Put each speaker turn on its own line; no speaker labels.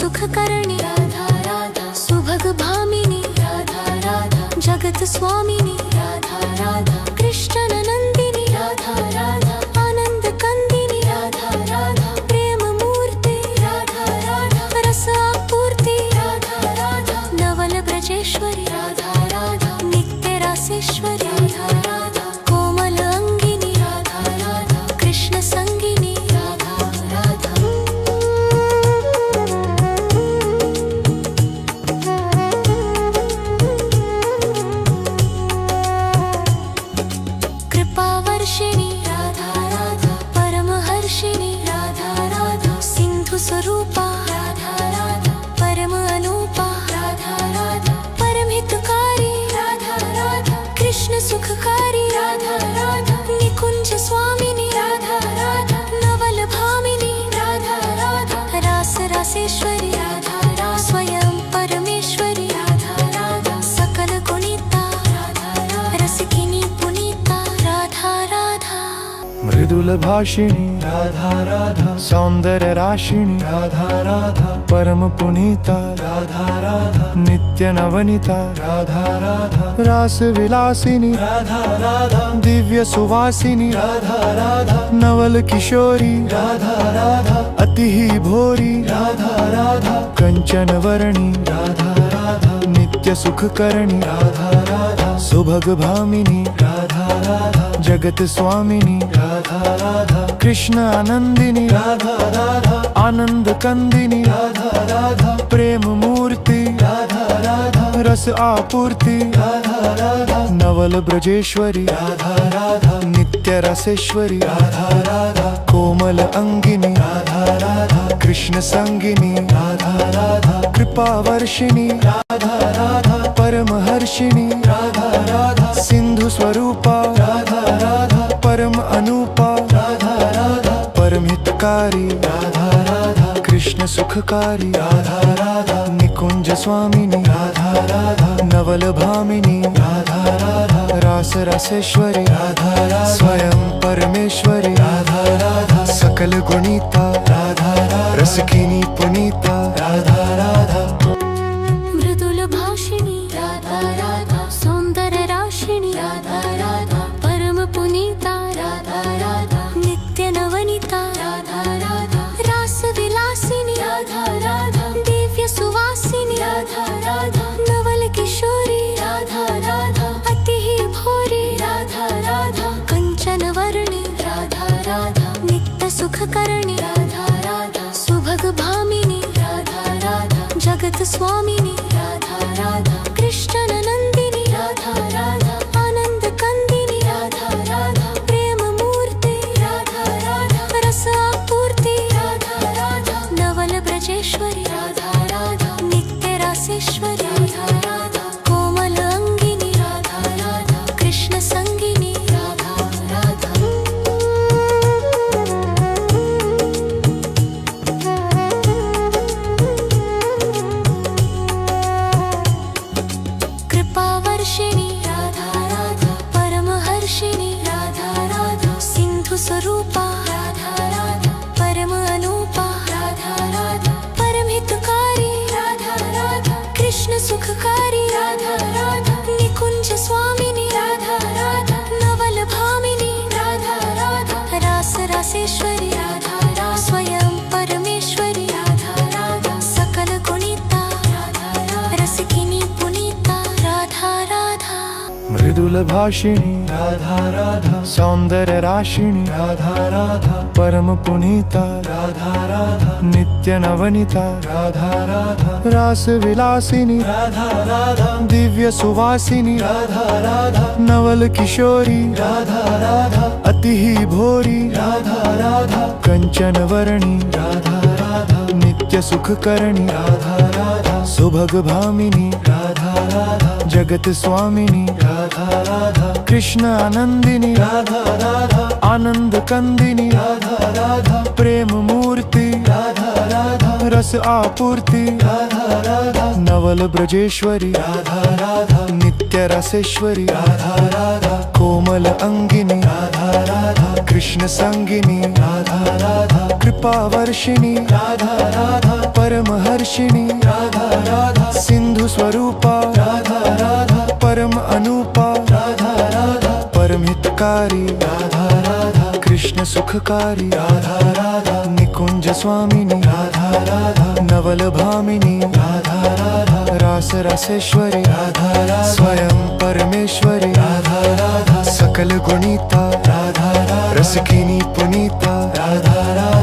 सुखकरणी राधा राधा, सुभग भामिनी राधा राधा, जगत स्वामिनी राधा राधा, कृष्ण नंदिनी राधा राधा, आनंद कंदिनी राधा राधा, प्रेम मूर्ति राधा राधा, रस आपूर्ति राधा राधा, नवल ब्रजेश्वरी राधा राधा, नित्य रासेश्वरी राधा राधा, कोमल अंगिनी राधा राधा, कृष्ण संगिनी राधा राधा। कृपावर्षिणी राधा राधा, परमहर्षिणी राधा राधा, सिंधु स्वरूपा राधा राधा, परम अनूपा राधा राधा, परमहितकारी राधा राधा, कृष्ण सुखकारी राधा राधा, निकुंज स्वामिनी राधा राधा, नवल भामिनी राधा राधा, रास रासेश्वरी राधा राधा, स्वयं परमेश्वरी राधा राधा, सकल गुणिता राधा राधा, रसिकिनी पुनीता राधा राधा।
मृदुल भाषिणी राधा राधा, सौंदर्य राशिणी राधा राधा, परम पुनीता राधा राधा, नित्य नवनीता राधा राधा, रास विलासिनी राधा राधा, दिव्य सुवासिनी राधा राधा, नवल किशोरी राधा राधा, अति ही भोरी राधा राधा, कंचन वर्णी राधा राधा, नित्य सुखकरणी राधा राधा, सुभग भामिनी राधा राधा, जगत स्वामिनी राधा राधा, कृष्ण आनंदिनी राधा राधा, आनंद कंदिनी राधा राधा, प्रेम मूर्ति राधा राधा, रस आपूर्ति राधा राधा, नवल ब्रजेश्वरी राधा राधा, नित्य रसेश्वरी राधा राधा, कोमल अंगिनी राधा राधा, कृष्ण संगिनी राधा राधा, कृपावर्षिणी राधा राधा, परमहर्षिणी राधा राधा, सिंधु स्वरूपा राधा राधा, परम अनूपा राधा राधा, परमहितकारी राधा राधा, कृष्ण सुखकारी राधा राधा, निकुंज स्वामिनी राधा राधा, नवल भामिनी राधा राधा, रास रसेश्वरी राधा राधा, स्वयं परमेश्वरी राधा राधा, सकल गुणिता राधा राधा, रसिकिनी पुनीता राधा राधा।
मृदुल भाषिणी राधा राधा, सौंदर्य राशिणी राधा राधा, परम पुनीता राधा राधा, नित्य नवनीता राधा राधा, रास विलासिनी राधा राधा, दिव्य सुवासिनी राधा राधा, नवल किशोरी राधा राधा, अति ही भोरी राधा राधा, कंचन वर्णी राधा राधा, नित्य सुखकरणी राधा राधा, सुभग भामिनी राधा राधा, जगत स्वामिनी राधा राधा, कृष्ण नंदिनी राधा राधा, आनंद कंदिनी राधा राधा, प्रेम मूर्ति राधा राधा, रस आपूर्ति राधा राधा, नवल ब्रजेश्वरी राधा राधा, नित्य रासेश्वरी राधा राधा, कोमल अंगिनी राधा राधा, कृष्ण संगिनी राधा राधा। कृपावर्षिणी राधा राधा, परमहर्षिणी राधा राधा, सिंधु स्वरूपा राधा राधा, परम अनूपा राधा राधा, परमहितकारी राधा राधा, कृष्ण सुखकारी राधा राधा, निकुंज स्वामिनी राधा राधा, नवल भामिनी राधा राधा, रास रासेश्वरी राधा राधा, स्वयं परमेश्वरी राधा राधा, सकल गुणिता राधा राधा, रसिकिनी पुनीता राधा राधा।
मृदुल भाषिणी राधा राधा, सौंदर्य राशिणी राधा राधा, परम पुनीता राधा राधा, नित्य नवनीता राधा राधा, रास विलासिनी राधा राधा, दिव्य सुवासिनी राधा राधा, नवल किशोरी राधा राधा, अति ही भोरी राधा राधा, कंचन वर्णी राधा राधा, नित्य सुखकरणी राधा राधा, सुभग भामिनी राधा राधा, जगत स्वामिनी राधा राधा, कृष्ण आनंदिनी राधा राधा, आनंद कंदिनी राधा राधा, प्रेम मूर्ति राधा राधा, रस आपूर्ति राधा राधा, नवल ब्रजेश्वरी राधा राधा, नित्य रसेश्वरी राधा राधा, कोमल अंगिनी राधा राधा, कृष्ण संगिनी राधा राधा, कृपावर्षिणी राधा राधा, परमहर्षिणी राधा राधा सिंधु स्वरूपा राधा राधा परम अनूपा राधा राधा परमहितकारी राधा राधा कृष्ण सुखकारी राधा राधा निकुंज स्वामिनी राधा राधा नवल भामिनी राधा राधा रास रसेश्वरी राधा राधा स्वयं परमेश्वरी राधा राधा सकल गुणिता राधा राधा रसकिनी पुनीता राधा राधा